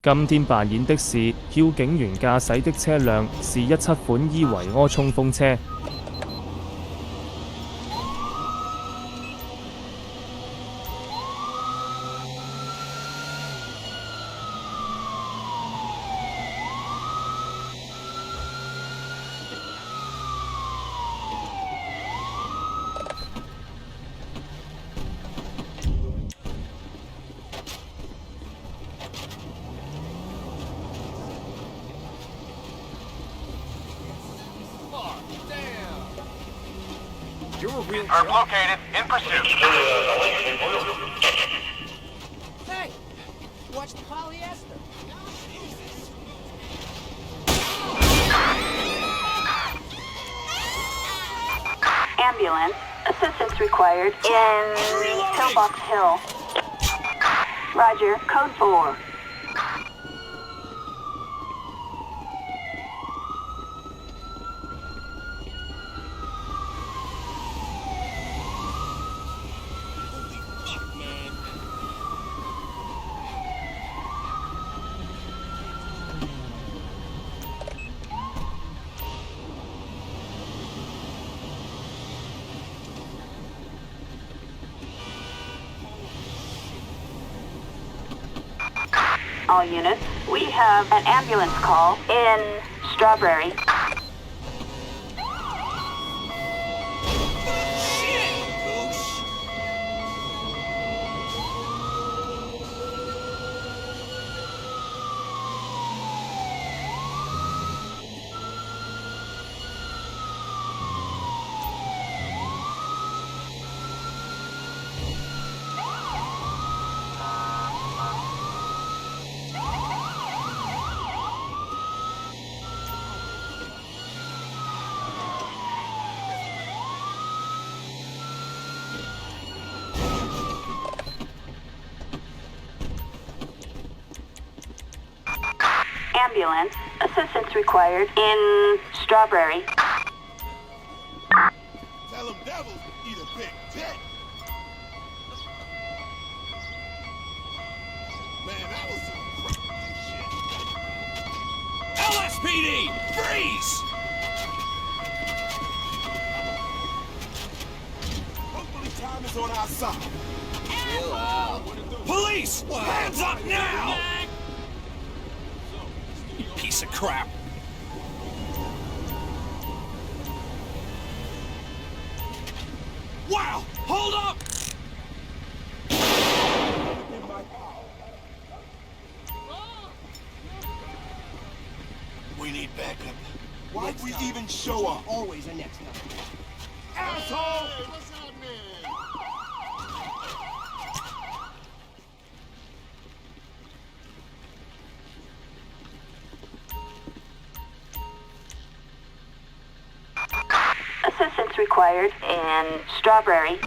今天扮演的是要警員駕駛的車輛是17款伊維柯衝鋒車。Are located in pursuit. Hey! Watch the polyester! Ambulance. Assistance required in Pillbox Hill. Roger. Code 4. All units, we have an ambulance call in Strawberry. Ambulance. Assistance required in Strawberry. Tell them devils eat a big dick. Man, that was some crazy shit. LSPD! Freeze! Hopefully time is on our side. Chill out. Police! Hands up now! You piece of crap. Wow! Hold up! We need backup. Why'd we even show up? Always a next time. Asshole! Hey, what's happening? Assistance required in Strawberry.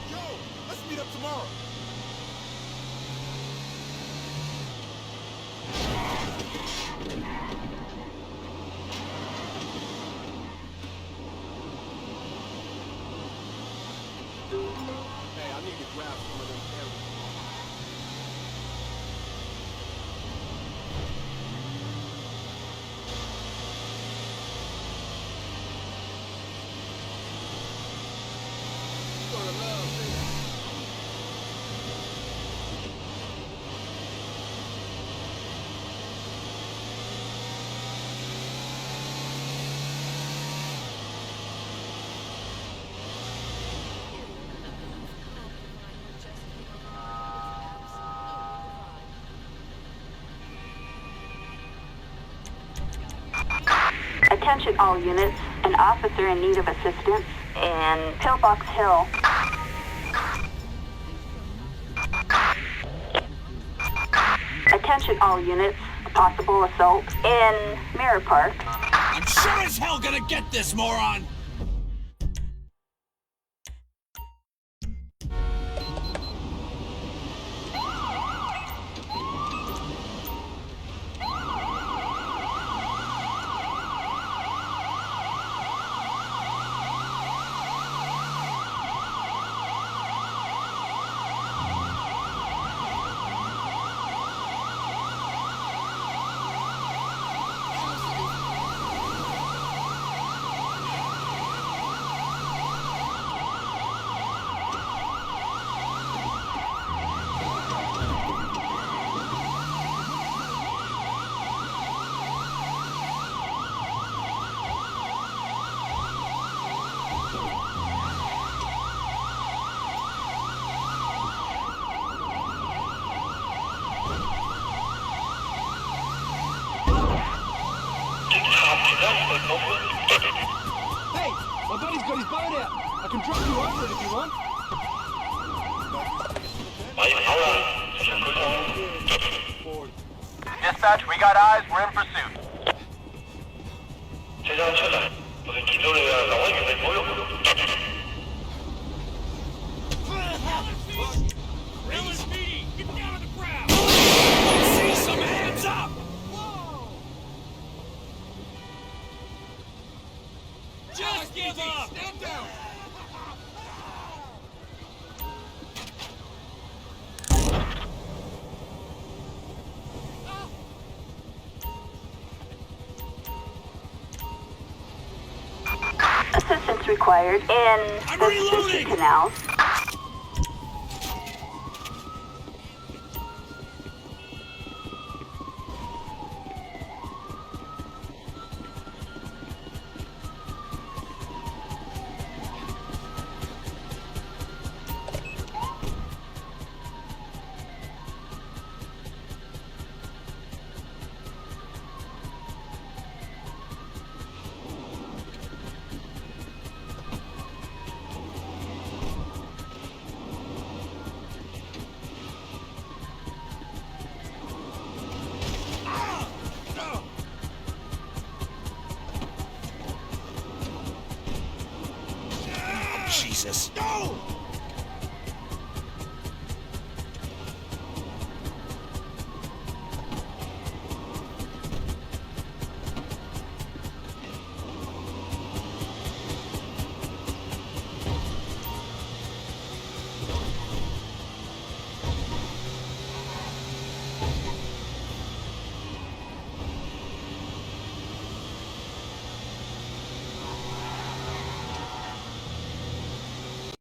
Yo, let's meet up tomorrow. Hey, I need to grab some of them cameras. You're gonna love this. Attention all units. An officer in need of assistance in Pillbox Hill. Attention all units. Possible assault in Mirror Park. I'm sure as hell gonna get this, moron! Hey, my buddy's got his boat out. I can drop you over it if you want. Dispatch, we got eyes. We're in pursuit. See some hands up! Just give up! Stand down. Assistance required in I'm the reloading! Sushi Canals. Jesus. Go!